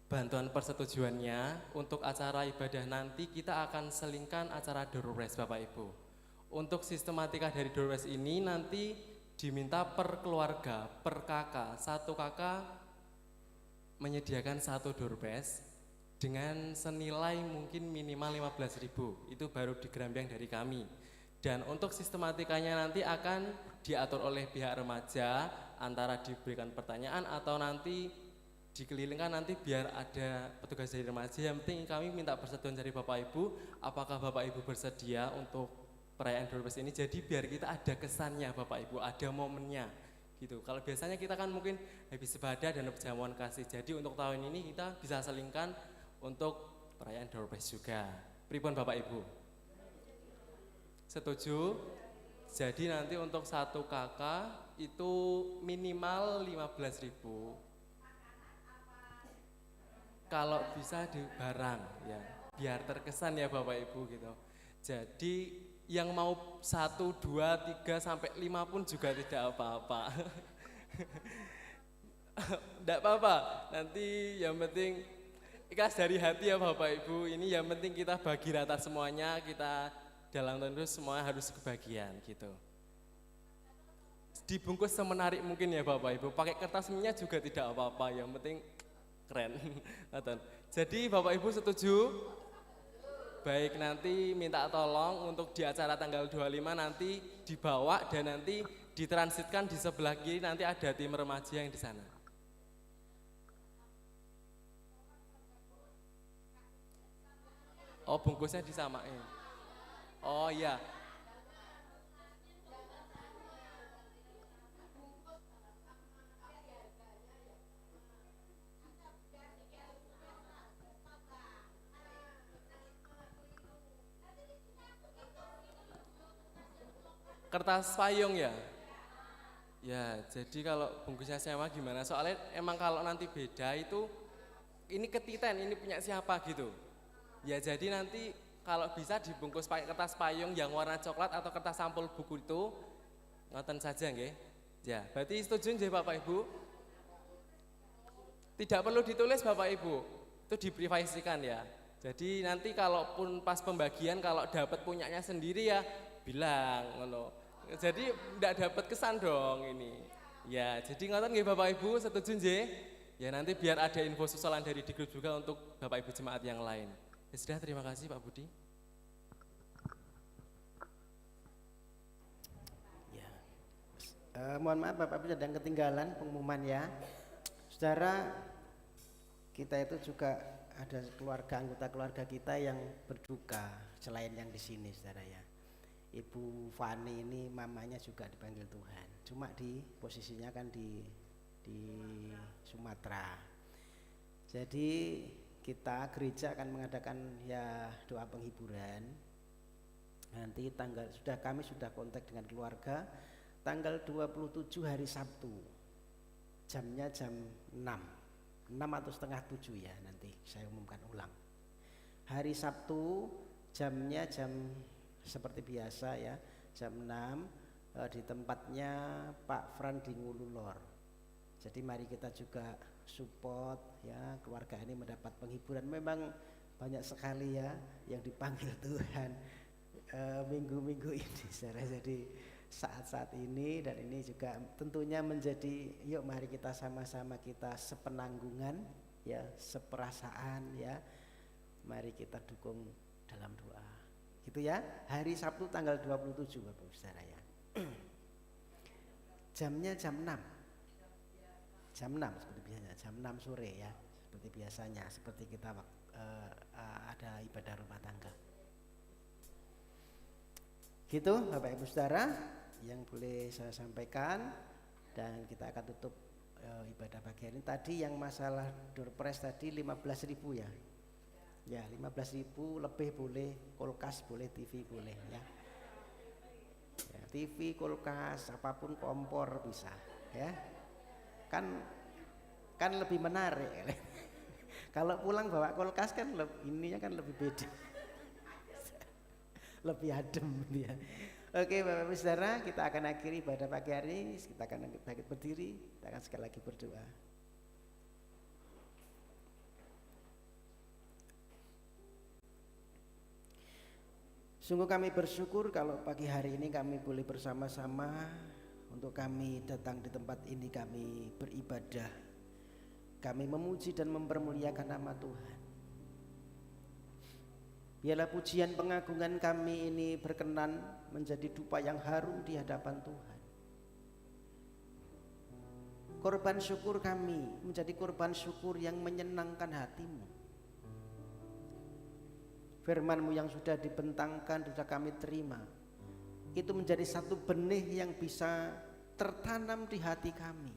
bantuan persetujuannya. Untuk acara ibadah nanti kita akan selingkan acara door prize Bapak Ibu. Untuk sistematika dari door prize ini nanti diminta per keluarga, per kakak, satu kakak menyediakan satu door prize dengan senilai mungkin minimal 15.000, itu baru digerambiang dari kami. Dan untuk sistematikanya nanti akan diatur oleh pihak remaja, antara diberikan pertanyaan atau nanti dikelilingkan nanti biar ada petugas dari remaja. Yang penting kami minta persetujuan dari Bapak Ibu, apakah Bapak Ibu bersedia untuk perayaan door prize ini. Jadi biar kita ada kesannya Bapak Ibu, ada momennya gitu. Kalau biasanya kita kan mungkin habis ibadah dan berjamuan kasih. Jadi untuk tahun ini kita bisa selingkan untuk perayaan door prize juga. Pripun Bapak Ibu? Setuju? Jadi nanti untuk satu kakak itu minimal 15.000. Kalau bisa di barang ya, biar terkesan ya Bapak Ibu gitu. Jadi yang mau 1, 2, 3 sampai 5 pun juga tidak apa-apa. Tidak apa-apa. Nanti yang penting ikhlas dari hati ya Bapak Ibu. Ini yang penting kita bagi rata semuanya, kita dalam tentu semua harus kebagian gitu. Dibungkus semenarik mungkin ya Bapak Ibu. Pakai kertas minyak juga tidak apa-apa, yang penting keren. Jadi Bapak Ibu setuju? baik nanti minta tolong untuk di acara tanggal 25 nanti dibawa dan nanti ditransitkan di sebelah kiri, nanti ada tim remaja yang di sana. Oh, bungkusnya disamain. Oh iya. Kertas payung ya? Ya, jadi kalau bungkusnya sama gimana? Soalnya emang kalau nanti beda itu, ini ketiten, ini punya siapa gitu. Ya jadi nanti kalau bisa dibungkus pakai kertas payung yang warna coklat atau kertas sampul buku itu, ngoten saja nggih. Ya, berarti setuju nggih Bapak Ibu? Tidak perlu ditulis Bapak Ibu, itu diprivasikan ya. Jadi nanti kalaupun pas pembagian kalau dapat punyanya sendiri ya bilang ngono. Jadi tidak dapat kesan dong ini. Ya, jadi ngoten nggih Bapak Ibu, setuju nggih? Ya nanti biar ada info susulan dari di grup juga untuk Bapak Ibu jemaat yang lain. Ya sudah, terima kasih Pak Budi. Ya. Mohon maaf Bapak Ibu sedang ketinggalan pengumuman ya. Saudara, kita itu juga ada keluarga, anggota keluarga kita yang berduka selain yang di sini saudara ya. Ibu Fani ini mamanya juga dipanggil Tuhan, cuma di posisinya kan di Sumatera. Jadi kita gereja akan mengadakan ya doa penghiburan. Nanti kami sudah kontak dengan keluarga tanggal 27 hari Sabtu. Jamnya jam 6 atau setengah 7 ya, nanti saya umumkan ulang. Hari Sabtu jamnya jam seperti biasa ya, jam 6 di tempatnya Pak Fran di Ngululor. Jadi mari kita juga support ya, keluarga ini mendapat penghiburan. Memang banyak sekali ya yang dipanggil Tuhan minggu-minggu ini saudara. Jadi saat-saat ini, dan ini juga tentunya menjadi, yuk mari kita sama-sama kita sepenanggungan ya, seperasaan ya, mari kita dukung dalam doa gitu ya. Hari Sabtu tanggal 27 Bapak Ibu Saudara ya. Jamnya jam 6 seperti biasanya, jam 6 sore ya, seperti biasanya, seperti kita ada ibadah rumah tangga gitu Bapak Ibu Saudara yang boleh saya sampaikan. Dan kita akan tutup ibadah pagi hari ini. Tadi yang masalah door prize tadi 15.000 ya. Ya 15.000 lebih boleh, kulkas boleh, TV boleh ya. Ya TV, kulkas, apapun, kompor bisa ya. Kan lebih menarik. Kalau pulang bawa kulkas kan ininya kan lebih beda. Lebih adem ya. Oke Bapak Ibu Saudara, kita akan akhiri ibadah pagi hari ini. Kita akan bangkit berdiri, kita akan sekali lagi berdoa. Sungguh kami bersyukur kalau pagi hari ini kami boleh bersama-sama untuk kami datang di tempat ini, kami beribadah, kami memuji dan mempermuliakan nama Tuhan. Biarlah pujian pengagungan kami ini berkenan menjadi dupa yang harum di hadapan Tuhan. Korban syukur kami menjadi korban syukur yang menyenangkan hati-Mu. Firman-Mu yang sudah dibentangkan, sudah kami terima, itu menjadi satu benih yang bisa tertanam di hati kami.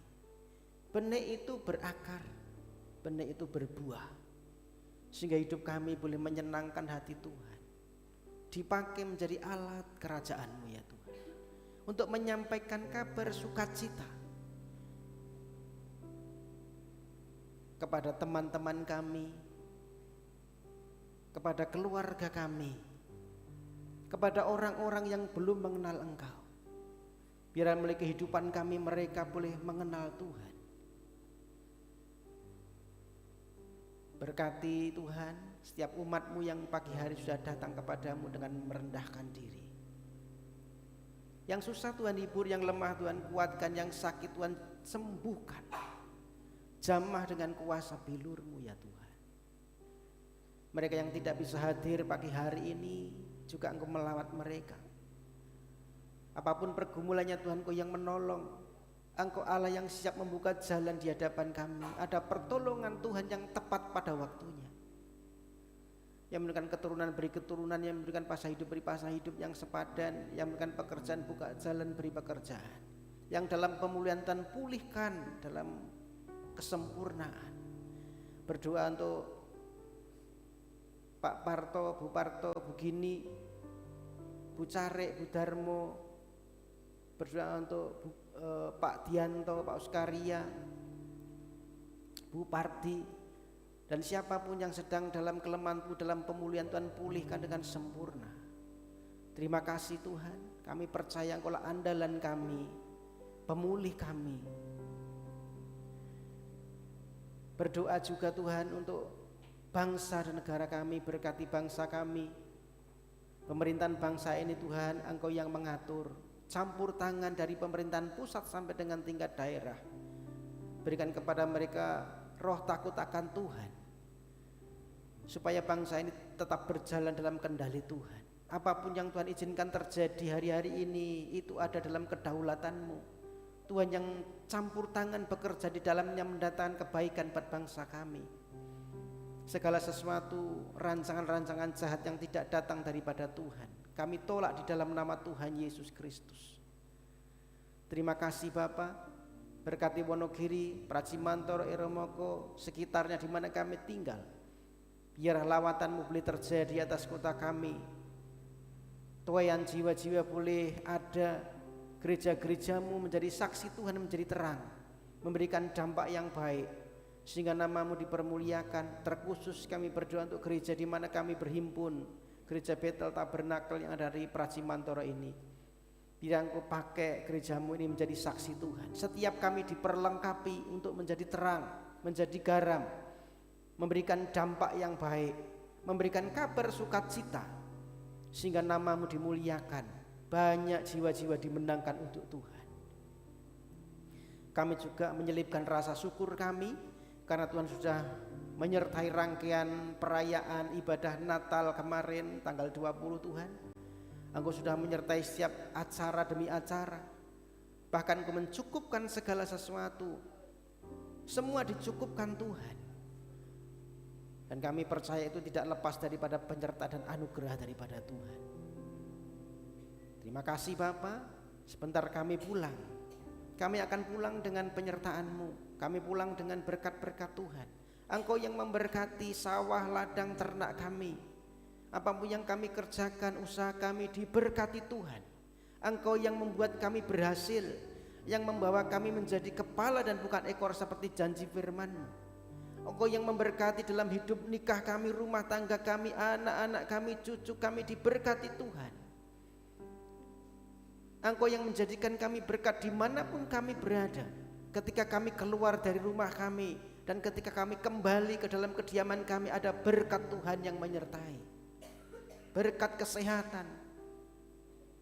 Benih itu berakar, benih itu berbuah, sehingga hidup kami boleh menyenangkan hati Tuhan, dipakai menjadi alat kerajaan-Mu ya Tuhan, untuk menyampaikan kabar sukacita kepada teman-teman kami, kepada keluarga kami, kepada orang-orang yang belum mengenal Engkau. Biar melalui kehidupan kami mereka boleh mengenal Tuhan. Berkati Tuhan setiap umat-Mu yang pagi hari sudah datang kepadamu dengan merendahkan diri. Yang susah Tuhan hibur, yang lemah Tuhan kuatkan, yang sakit Tuhan sembuhkan. Jamah dengan kuasa bilur-Mu ya Tuhan. Mereka yang tidak bisa hadir pagi hari ini juga Engkau melawat mereka. Apapun pergumulannya Tuhan, Engkau yang menolong. Engkau Allah yang siap membuka jalan di hadapan kami. Ada pertolongan Tuhan yang tepat pada waktunya. Yang memberikan keturunan beri keturunan, yang memberikan pasah hidup beri pasah hidup yang sepadan, yang memberikan pekerjaan buka jalan beri pekerjaan, yang dalam pemulihan Tuhan pulihkan dalam kesempurnaan. Berdoa untuk Pak Parto, Bu Parto, Bu Gini, Bu Carek, Bu Darmo. Berdoa untuk Pak Dianto, Pak Oskaria, Bu Pardi, dan siapapun yang sedang dalam kelemahan, dalam pemulihan Tuhan pulihkan dengan sempurna. Terima kasih Tuhan, kami percaya Engkau lah andalan kami, pemulih kami. Berdoa juga Tuhan untuk bangsa dan negara kami, berkati bangsa kami. Pemerintahan bangsa ini Tuhan, Engkau yang mengatur. Campur tangan dari pemerintahan pusat sampai dengan tingkat daerah. Berikan kepada mereka roh takut akan Tuhan, supaya bangsa ini tetap berjalan dalam kendali Tuhan. Apapun yang Tuhan izinkan terjadi hari-hari ini, itu ada dalam kedaulatan-Mu. Tuhan yang campur tangan bekerja di dalamnya, mendatangkan kebaikan buat bangsa kami. Segala sesuatu rancangan-rancangan jahat yang tidak datang daripada Tuhan, kami tolak di dalam nama Tuhan Yesus Kristus. Terima kasih Bapa, berkati Wonogiri, Pracimantoro, Eromoko, sekitarnya di mana kami tinggal. Biar lawatan-Mu boleh terjadi atas kota kami. Tuayan jiwa-jiwa boleh ada, gereja-gereja-Mu menjadi saksi Tuhan, menjadi terang, memberikan dampak yang baik, sehingga nama-Mu dipermuliakan. Terkhusus kami berdoa untuk gereja di mana kami berhimpun, Gereja Betel Tabernakel yang ada di Pracimantoro ini. Biar Engkau pakai gereja-Mu ini menjadi saksi Tuhan. Setiap kami diperlengkapi untuk menjadi terang, menjadi garam, memberikan dampak yang baik, memberikan kabar sukacita, sehingga nama-Mu dimuliakan, banyak jiwa-jiwa dimenangkan untuk Tuhan. Kami juga menyelipkan rasa syukur kami karena Tuhan sudah menyertai rangkaian perayaan ibadah Natal kemarin tanggal 20 Tuhan. Engkau sudah menyertai setiap acara demi acara. Bahkan Engkau mencukupkan segala sesuatu. Semua dicukupkan Tuhan. Dan kami percaya itu tidak lepas daripada penyertaan dan anugerah daripada Tuhan. Terima kasih Bapa. Sebentar kami pulang. Kami akan pulang dengan penyertaan-Mu. Kami pulang dengan berkat-berkat Tuhan. Engkau yang memberkati sawah, ladang, ternak kami. Apapun yang kami kerjakan, usaha kami diberkati Tuhan. Engkau yang membuat kami berhasil, yang membawa kami menjadi kepala dan bukan ekor seperti janji firman-Mu. Engkau yang memberkati dalam hidup nikah kami, rumah tangga kami, anak-anak kami, cucu kami diberkati Tuhan. Engkau yang menjadikan kami berkat dimanapun kami berada. Ketika kami keluar dari rumah kami dan ketika kami kembali ke dalam kediaman kami, ada berkat Tuhan yang menyertai. Berkat kesehatan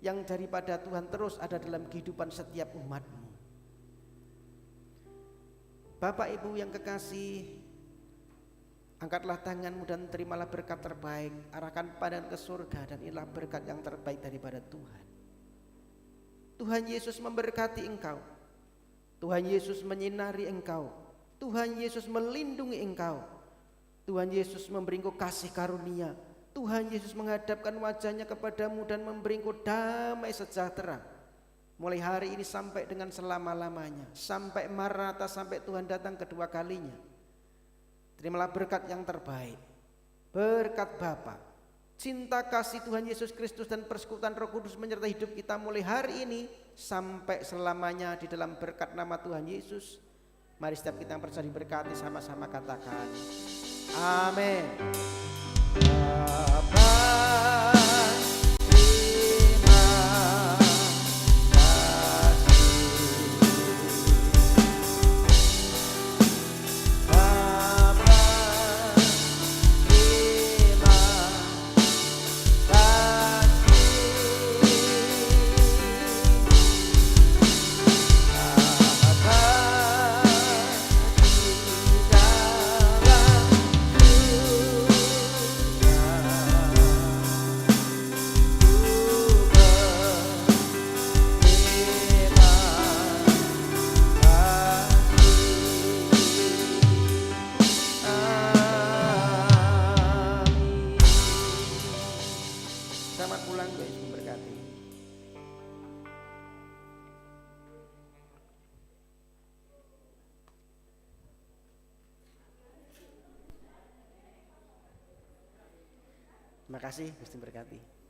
yang daripada Tuhan terus ada dalam kehidupan setiap umat-Mu. Bapak Ibu yang kekasih, angkatlah tangan-Mu dan terimalah berkat terbaik. Arahkan pandangan ke surga dan inilah berkat yang terbaik daripada Tuhan. Tuhan Yesus memberkati engkau. Tuhan Yesus menyinari engkau. Tuhan Yesus melindungi engkau. Tuhan Yesus memberi engkau kasih karunia. Tuhan Yesus menghadapkan wajahnya kepadamu dan memberi engkau damai sejahtera. Mulai hari ini sampai dengan selama-lamanya. Sampai Maranatha, sampai Tuhan datang kedua kalinya. Terimalah berkat yang terbaik. Berkat Bapa, cinta kasih Tuhan Yesus Kristus dan persekutuan Roh Kudus menyertai hidup kita mulai hari ini sampai selamanya di dalam berkat nama Tuhan Yesus. Mari setiap kita yang percaya diberkati sama-sama katakan amin. Bapa, terima kasih. Bapa, terima kasih. Terima kasih, Gusti berkati.